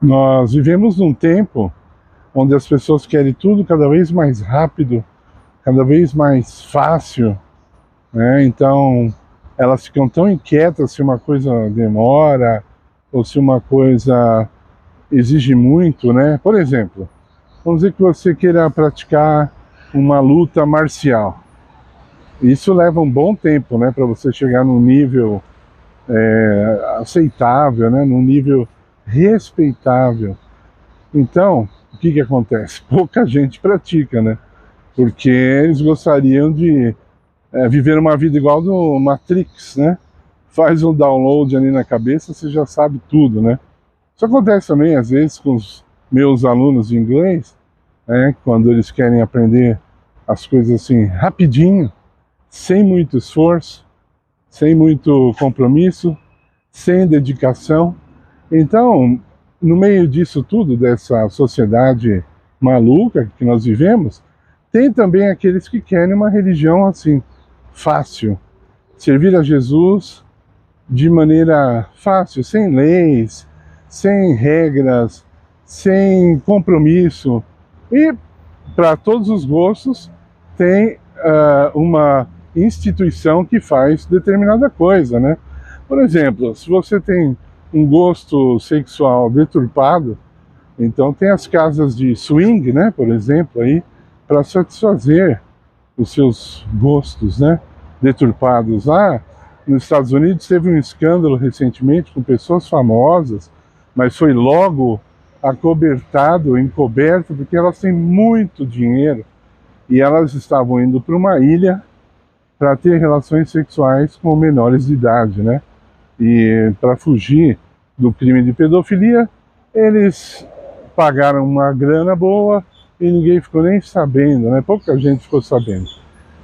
Nós vivemos num tempo onde as pessoas querem tudo cada vez mais rápido, cada vez mais fácil, né? Então, elas ficam tão inquietas se uma coisa demora ou se uma coisa exige muito, né? Por exemplo, vamos dizer que você queira praticar uma luta marcial. Isso leva um bom tempo, né, para você chegar num nível aceitável, né, num nível respeitável. Então, o que acontece? Pouca gente pratica, né? Porque eles gostariam de viver uma vida igual do Matrix, né? Faz um download ali na cabeça, você já sabe tudo, né? Isso acontece também, às vezes, com os meus alunos de inglês, né? Quando eles querem aprender as coisas assim, rapidinho, sem muito esforço, sem muito compromisso, sem dedicação. Então, no meio disso tudo, dessa sociedade maluca que nós vivemos, tem também aqueles que querem uma religião assim, fácil. Servir a Jesus de maneira fácil, sem leis, sem regras, sem compromisso. E, para todos os gostos, tem uma instituição que faz determinada coisa, né? Por exemplo, se você tem um gosto sexual deturpado, então tem as casas de swing, né, por exemplo, aí, para satisfazer os seus gostos, né, deturpados. Lá nos Estados Unidos teve um escândalo recentemente com pessoas famosas, mas foi logo acobertado, encoberto, porque elas têm muito dinheiro e elas estavam indo para uma ilha para ter relações sexuais com menores de idade, né? E para fugir do crime de pedofilia, eles pagaram uma grana boa e ninguém ficou nem sabendo, né? Pouca gente ficou sabendo.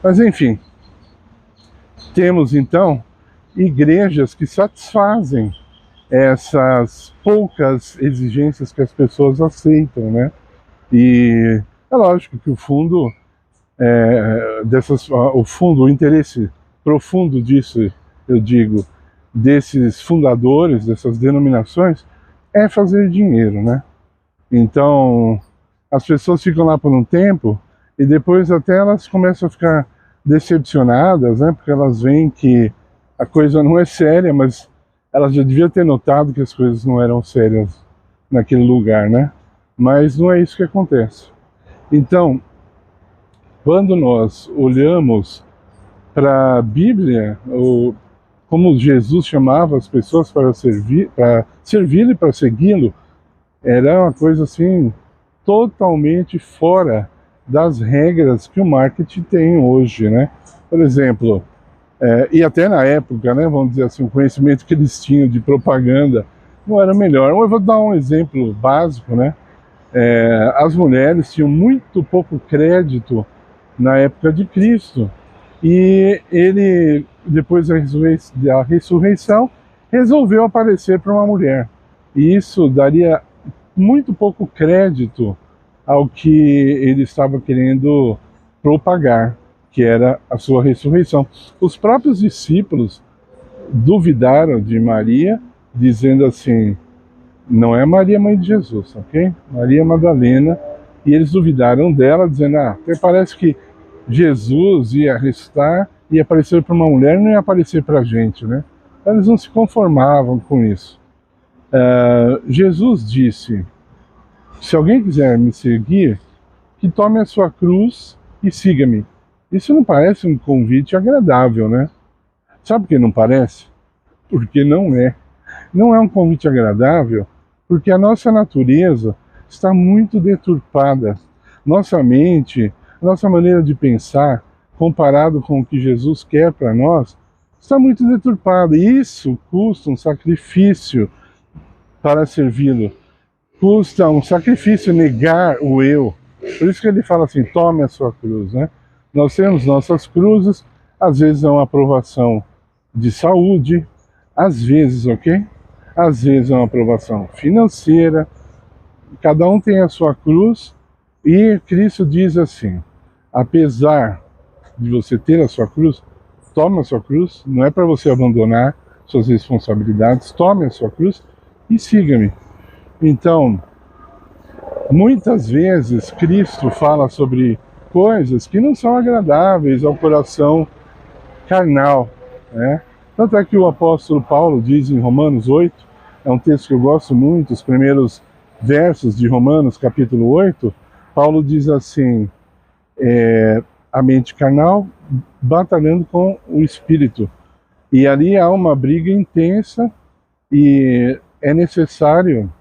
Mas enfim, temos então igrejas que satisfazem essas poucas exigências que as pessoas aceitam, né? E é lógico que o fundo o interesse profundo disso, eu digo, desses fundadores, dessas denominações, é fazer dinheiro, né? Então, as pessoas ficam lá por um tempo e depois até elas começam a ficar decepcionadas, né? Porque elas veem que a coisa não é séria, mas elas já deviam ter notado que as coisas não eram sérias naquele lugar, né? Mas não é isso que acontece. Então, quando nós olhamos para a Bíblia, ou como Jesus chamava as pessoas para servi-lo e para segui-lo, era uma coisa assim totalmente fora das regras que o marketing tem hoje, né? Por exemplo, e até na época, né, vamos dizer assim, o conhecimento que eles tinham de propaganda não era melhor. Eu vou dar um exemplo básico, né? As mulheres tinham muito pouco crédito na época de Cristo, e ele, depois da ressurreição, resolveu aparecer para uma mulher. E isso daria muito pouco crédito ao que ele estava querendo propagar, que era a sua ressurreição. Os próprios discípulos duvidaram de Maria, dizendo assim: não é Maria, mãe de Jesus, ok? Maria Madalena. E eles duvidaram dela, dizendo: até parece que Jesus ia ressuscitar e aparecer para uma mulher, não ia aparecer para a gente, né? Eles não se conformavam com isso. Jesus disse: se alguém quiser me seguir, que tome a sua cruz e siga-me. Isso não parece um convite agradável, né? Sabe por que não parece? Porque não é. Não é um convite agradável, porque a nossa natureza está muito deturpada. Nossa mente, nossa maneira de pensar, comparado com o que Jesus quer para nós, está muito deturpada. E isso custa um sacrifício para servi-lo. Custa um sacrifício negar o eu. Por isso que ele fala assim: tome a sua cruz, né? Nós temos nossas cruzes, às vezes é uma aprovação de saúde, às vezes, ok? Às vezes é uma aprovação financeira. Cada um tem a sua cruz, e Cristo diz assim: apesar de você ter a sua cruz, tome a sua cruz. Não é para você abandonar suas responsabilidades. Tome a sua cruz e siga-me. Então, muitas vezes Cristo fala sobre coisas que não são agradáveis ao coração carnal, né? Tanto é que o apóstolo Paulo diz em Romanos 8, é um texto que eu gosto muito, os primeiros versos de Romanos capítulo 8, Paulo diz assim, a mente carnal batalhando com o espírito. E ali há uma briga intensa e é necessário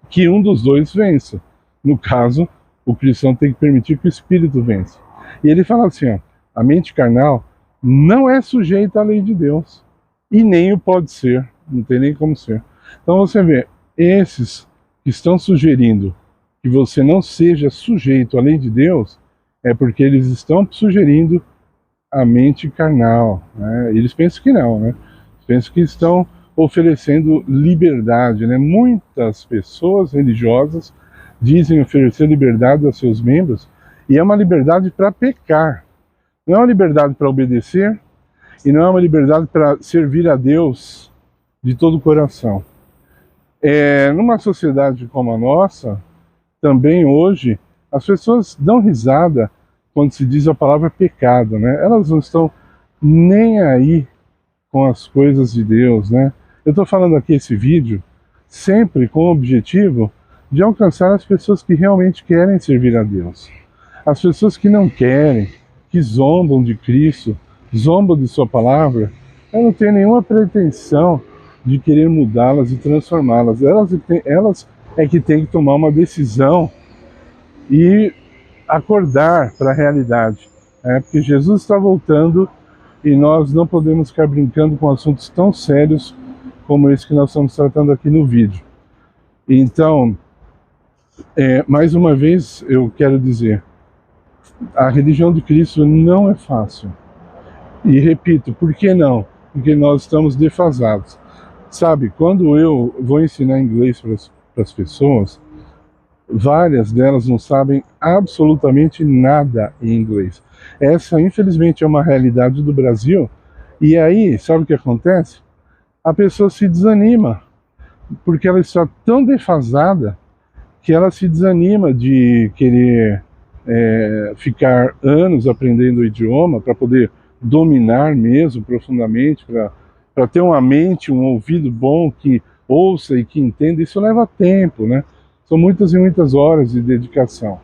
que um dos dois vença. No caso, o cristão tem que permitir que o espírito vença. E ele fala assim, ó, a mente carnal não é sujeita à lei de Deus. E nem o pode ser, não tem nem como ser. Então você vê, esses que estão sugerindo que você não seja sujeito à lei de Deus, é porque eles estão sugerindo a mente carnal, né? Eles pensam que não, né? Pensam que estão oferecendo liberdade, né? Muitas pessoas religiosas dizem oferecer liberdade aos seus membros, e é uma liberdade para pecar. Não é uma liberdade para obedecer, e não é uma liberdade para servir a Deus de todo o coração. Numa sociedade como a nossa, também hoje, as pessoas dão risada quando se diz a palavra pecado, né? Elas não estão nem aí com as coisas de Deus, né? Eu estou falando aqui esse vídeo sempre com o objetivo de alcançar as pessoas que realmente querem servir a Deus. As pessoas que não querem, que zombam de Cristo, zombam de sua palavra, eu não tenho nenhuma pretensão de querer mudá-las e transformá-las. Elas é que têm que tomar uma decisão e acordar para a realidade. Porque Jesus está voltando e nós não podemos ficar brincando com assuntos tão sérios como esse que nós estamos tratando aqui no vídeo. Então, mais uma vez eu quero dizer, a religião de Cristo não é fácil. E repito, por que não? Porque nós estamos defasados. Sabe, quando eu vou ensinar inglês para as pessoas, várias delas não sabem absolutamente nada em inglês. Essa, infelizmente, é uma realidade do Brasil. E aí, sabe o que acontece? A pessoa se desanima, porque ela está tão defasada que ela se desanima de querer ficar anos aprendendo o idioma para poder dominar mesmo profundamente, para ter uma mente, um ouvido bom que ouça e que entenda. Isso leva tempo, né? São muitas e muitas horas de dedicação.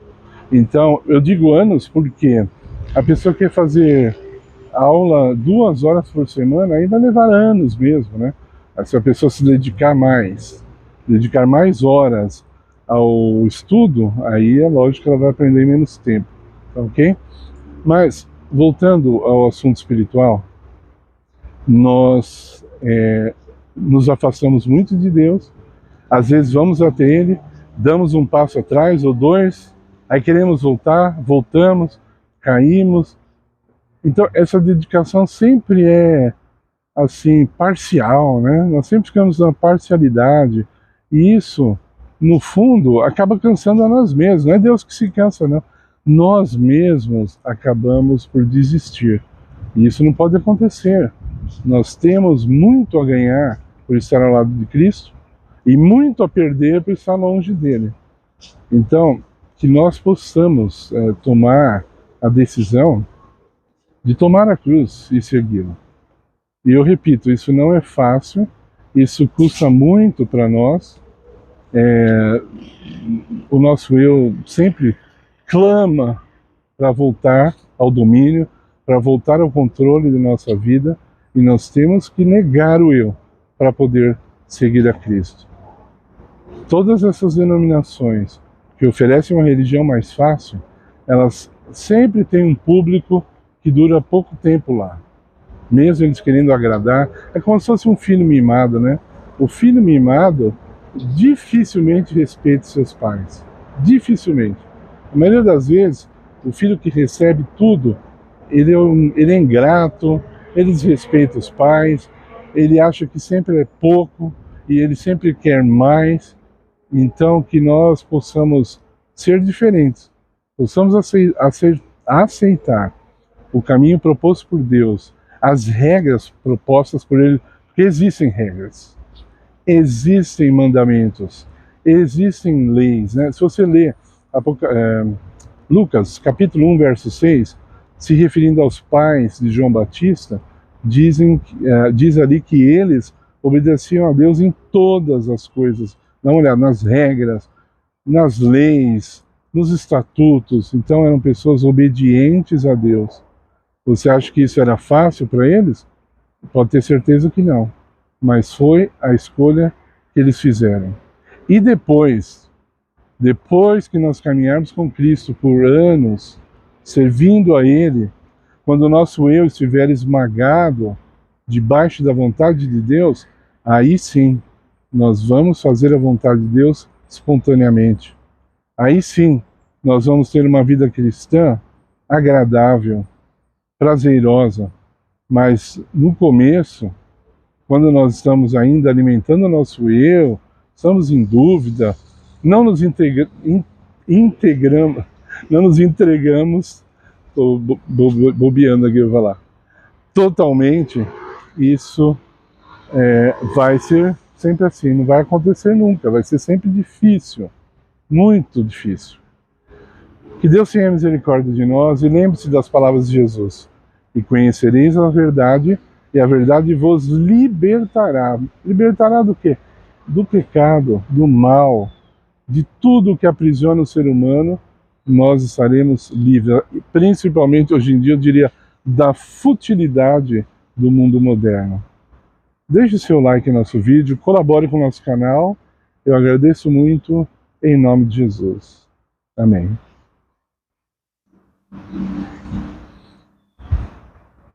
Então, eu digo anos porque a pessoa quer fazer aula 2 horas por semana, aí vai levar anos mesmo, né? Se a pessoa se dedicar mais horas ao estudo, aí é lógico que ela vai aprender em menos tempo, tá ok? Mas, voltando ao assunto espiritual, nós nos afastamos muito de Deus, às vezes vamos até Ele, damos um passo atrás ou 2, aí queremos voltar, voltamos, caímos. Então essa dedicação sempre é assim, parcial, né? Nós sempre ficamos na parcialidade, e isso, no fundo, acaba cansando a nós mesmos. Não é Deus que se cansa, não. Nós mesmos acabamos por desistir. E isso não pode acontecer. Nós temos muito a ganhar por estar ao lado de Cristo e muito a perder por estar longe dele. Então, que nós possamos tomar a decisão de tomar a cruz e segui-lo. E eu repito, isso não é fácil, isso custa muito para nós. O nosso eu sempre clama para voltar ao domínio, para voltar ao controle da nossa vida, e nós temos que negar o eu para poder seguir a Cristo. Todas essas denominações que oferecem uma religião mais fácil, elas sempre têm um público que dura pouco tempo lá. Mesmo eles querendo agradar, é como se fosse um filho mimado, né? O filho mimado dificilmente respeita seus pais. Dificilmente. A maioria das vezes, o filho que recebe tudo, ele é ingrato, ele desrespeita os pais, ele acha que sempre é pouco e ele sempre quer mais. Então, que nós possamos ser diferentes, possamos aceitar o caminho proposto por Deus, as regras propostas por Ele, porque existem regras, existem mandamentos, existem leis, né? Se você lê Lucas, capítulo 1, verso 6, se referindo aos pais de João Batista, diz ali que eles obedeciam a Deus em todas as coisas. Dá uma olhada nas regras, nas leis, nos estatutos. Então eram pessoas obedientes a Deus. Você acha que isso era fácil para eles? Pode ter certeza que não. Mas foi a escolha que eles fizeram. E depois que nós caminharmos com Cristo por anos, servindo a Ele, quando o nosso eu estiver esmagado debaixo da vontade de Deus, aí sim, nós vamos fazer a vontade de Deus espontaneamente. Aí sim, nós vamos ter uma vida cristã agradável, prazerosa. Mas no começo, quando nós estamos ainda alimentando o nosso eu, estamos em dúvida, não nos entregamos, estou bobeando aqui, eu vou falar, totalmente, isso vai ser sempre assim, não vai acontecer nunca, vai ser sempre difícil, muito difícil. Que Deus tenha misericórdia de nós e lembre-se das palavras de Jesus. E conhecereis a verdade, e a verdade vos libertará. Libertará do quê? Do pecado, do mal, de tudo que aprisiona o ser humano, nós estaremos livres. Principalmente hoje em dia, eu diria, da futilidade do mundo moderno. Deixe seu like no nosso vídeo, colabore com o nosso canal. Eu agradeço muito, em nome de Jesus. Amém.